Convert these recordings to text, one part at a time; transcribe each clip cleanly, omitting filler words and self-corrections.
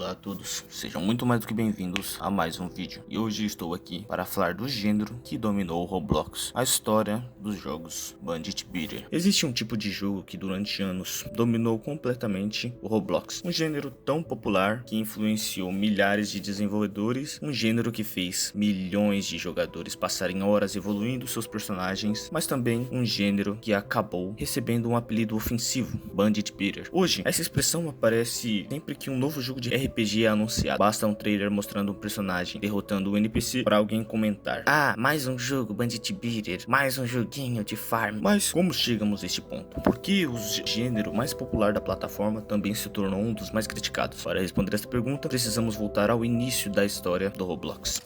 Olá a todos, sejam muito mais do que bem-vindos a mais um vídeo. E hoje estou aqui para falar do gênero que dominou o Roblox, a história dos jogos Bandit Beater. Existe um tipo de jogo que durante anos dominou completamente o Roblox, um gênero tão popular que influenciou milhares de desenvolvedores, um gênero que fez milhões de jogadores passarem horas evoluindo seus personagens, mas também um gênero que acabou recebendo um apelido ofensivo, Bandit Beater. Hoje, essa expressão aparece sempre que um novo jogo de RPG é anunciado. Basta um trailer mostrando um personagem derrotando um NPC para alguém comentar: ah, mais um jogo Bandit Beater, mais um joguinho de farm. Mas como chegamos a este ponto? Por que o gênero mais popular da plataforma também se tornou um dos mais criticados? Para responder essa pergunta, precisamos voltar ao início da história do Roblox.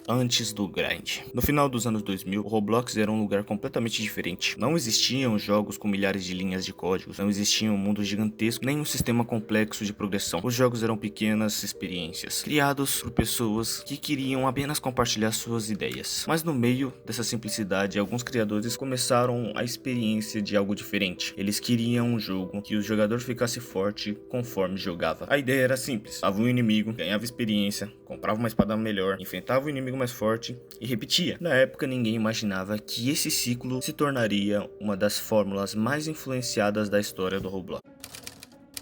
Antes do grind. No final dos anos 2000, o Roblox era um lugar completamente diferente. Não existiam jogos com milhares de linhas de códigos, não existia um mundo gigantesco, nem um sistema complexo de progressão. Os jogos eram pequenas experiências, criados por pessoas que queriam apenas compartilhar suas ideias. Mas no meio dessa simplicidade, alguns criadores começaram a experiência de algo diferente. Eles queriam um jogo que o jogador ficasse forte conforme jogava. A ideia era simples: dava um inimigo, ganhava experiência, comprava uma espada melhor, enfrentava o inimigo mais forte e repetia. Na época, ninguém imaginava que esse ciclo se tornaria uma das fórmulas mais influenciadas da história do Roblox.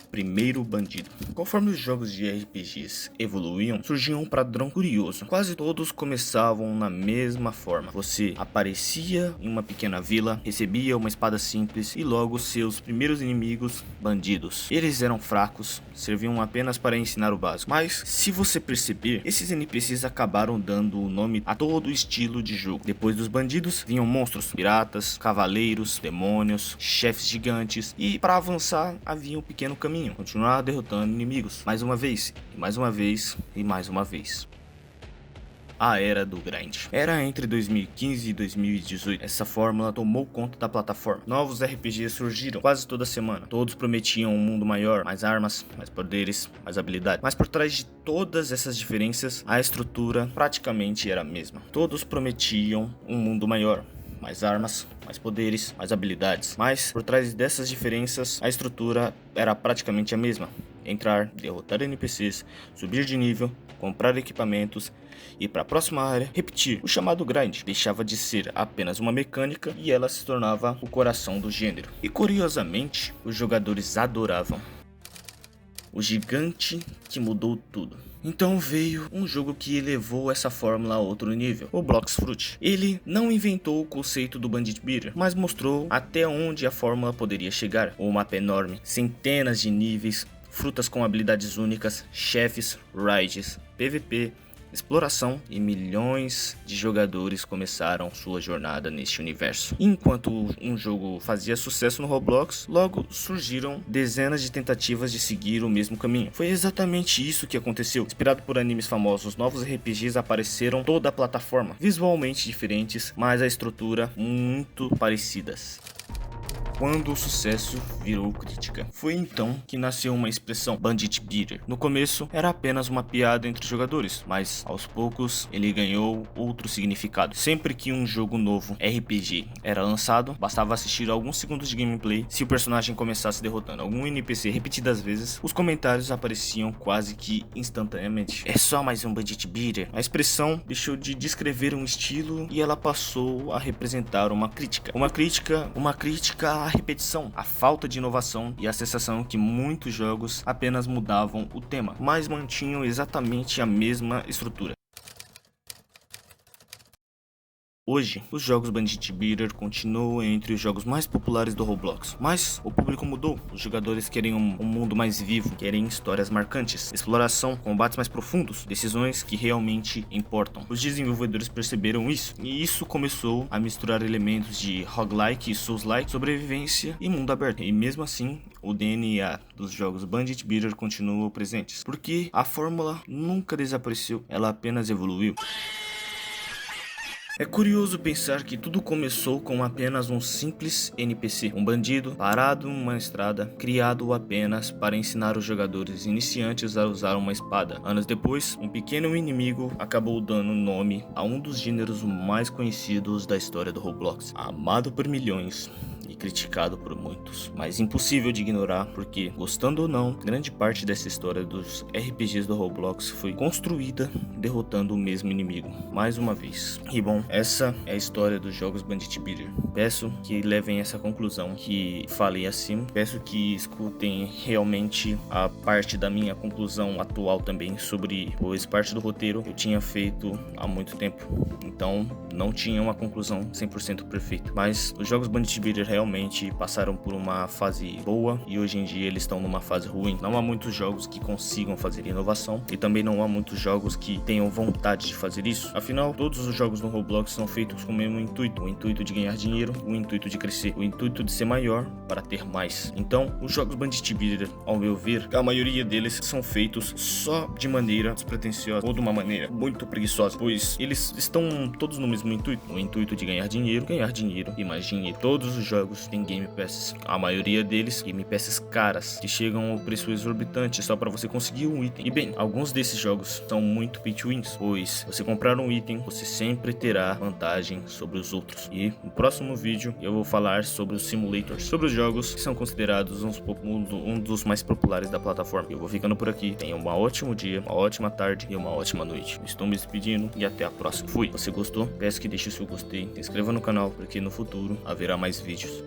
Primeiro bandido. Conforme os jogos de RPGs evoluíam, surgia um padrão curioso. Quase todos começavam na mesma forma. Você aparecia em uma pequena vila, recebia uma espada simples e logo seus primeiros inimigos, bandidos. Eles eram fracos, serviam apenas para ensinar o básico. Mas, se você perceber, esses NPCs acabaram dando o nome a todo o estilo de jogo. Depois dos bandidos, vinham monstros, piratas, cavaleiros, demônios, chefes gigantes e, para avançar, havia um pequeno caminho. Continuar derrotando inimigos, mais uma vez, e mais uma vez, e mais uma vez. A era do grind. Era entre 2015 e 2018. Essa fórmula tomou conta da plataforma. Novos RPGs surgiram quase toda semana. Todos prometiam um mundo maior, mais armas, mais poderes, mais habilidades. Mas por trás de todas essas diferenças, a estrutura praticamente era a mesma. Todos prometiam um mundo maior, mais armas, mais poderes, mais habilidades. Mas por trás dessas diferenças, a estrutura era praticamente a mesma: entrar, derrotar NPCs, subir de nível, comprar equipamentos e para a próxima área repetir. O chamado grind deixava de ser apenas uma mecânica e ela se tornava o coração do gênero. E curiosamente, os jogadores adoravam. O gigante que mudou tudo. Então veio um jogo que elevou essa fórmula a outro nível, o Blox Fruit. Ele não inventou o conceito do Bandit Beater, mas mostrou até onde a fórmula poderia chegar. Um mapa enorme, centenas de níveis, frutas com habilidades únicas, chefes, raids, PVP, exploração e milhões de jogadores começaram sua jornada neste universo. Enquanto um jogo fazia sucesso no Roblox, logo surgiram dezenas de tentativas de seguir o mesmo caminho. Foi exatamente isso que aconteceu. Inspirado por animes famosos, novos RPGs apareceram toda a plataforma, visualmente diferentes, mas a estrutura muito parecidas. Quando o sucesso virou crítica. Foi então que nasceu uma expressão, Bandit Beater. No começo era apenas uma piada entre os jogadores, mas aos poucos ele ganhou outro significado. Sempre que um jogo novo RPG era lançado, bastava assistir alguns segundos de gameplay. Se o personagem começasse derrotando algum NPC repetidas vezes, os comentários apareciam quase que instantaneamente: é só mais um Bandit Beater. A expressão deixou de descrever um estilo e ela passou a representar uma crítica. Uma crítica à repetição, a falta de inovação e a sensação que muitos jogos apenas mudavam o tema, mas mantinham exatamente a mesma estrutura. Hoje, os jogos Bandit Beater continuam entre os jogos mais populares do Roblox, mas o público mudou. Os jogadores querem um mundo mais vivo, querem histórias marcantes, exploração, combates mais profundos, decisões que realmente importam. Os desenvolvedores perceberam isso, e isso começou a misturar elementos de roguelike e souls-like, sobrevivência e mundo aberto. E mesmo assim, o DNA dos jogos Bandit Beater continuou presentes, porque a fórmula nunca desapareceu, ela apenas evoluiu. É curioso pensar que tudo começou com apenas um simples NPC, um bandido parado em uma estrada, criado apenas para ensinar os jogadores iniciantes a usar uma espada. Anos depois, um pequeno inimigo acabou dando nome a um dos gêneros mais conhecidos da história do Roblox, amado por milhões e criticado por muitos, mas impossível de ignorar, porque, gostando ou não, grande parte dessa história dos RPGs do Roblox foi construída derrotando o mesmo inimigo, mais uma vez. E bom, essa é a história dos jogos Bandit Beater. Peço que levem essa conclusão que falei acima, peço que escutem realmente a parte da minha conclusão atual também sobre, pois parte do roteiro eu tinha feito há muito tempo, então não tinha uma conclusão 100% perfeita, mas os jogos Bandit Beater realmente passaram por uma fase boa e hoje em dia eles estão numa fase ruim. Não há muitos jogos que consigam fazer inovação e também não há muitos jogos que tenham vontade de fazer isso. Afinal, todos os jogos no Roblox são feitos com o mesmo intuito, o intuito de ganhar dinheiro, o intuito de crescer, o intuito de ser maior para ter mais. Então, os jogos Bandit Beater, ao meu ver, a maioria deles são feitos só de maneira despretensiosa ou de uma maneira muito preguiçosa, pois eles estão todos no mesmo intuito, o intuito de ganhar dinheiro e mais dinheiro. Todos os jogos têm Game Passes, a maioria deles Game Passes caras, que chegam ao preço exorbitante só para você conseguir um item. E bem, alguns desses jogos são muito pay to wins, pois você comprar um item, você sempre terá vantagem sobre os outros. E no próximo vídeo eu vou falar sobre os simulators, sobre os jogos que são considerados um dos mais populares da plataforma. Eu vou ficando por aqui, tenha um ótimo dia, uma ótima tarde e uma ótima noite. Estou me despedindo e até a próxima. Fui! Se você gostou, peço que deixe o seu gostei, se inscreva no canal, porque no futuro haverá mais vídeos.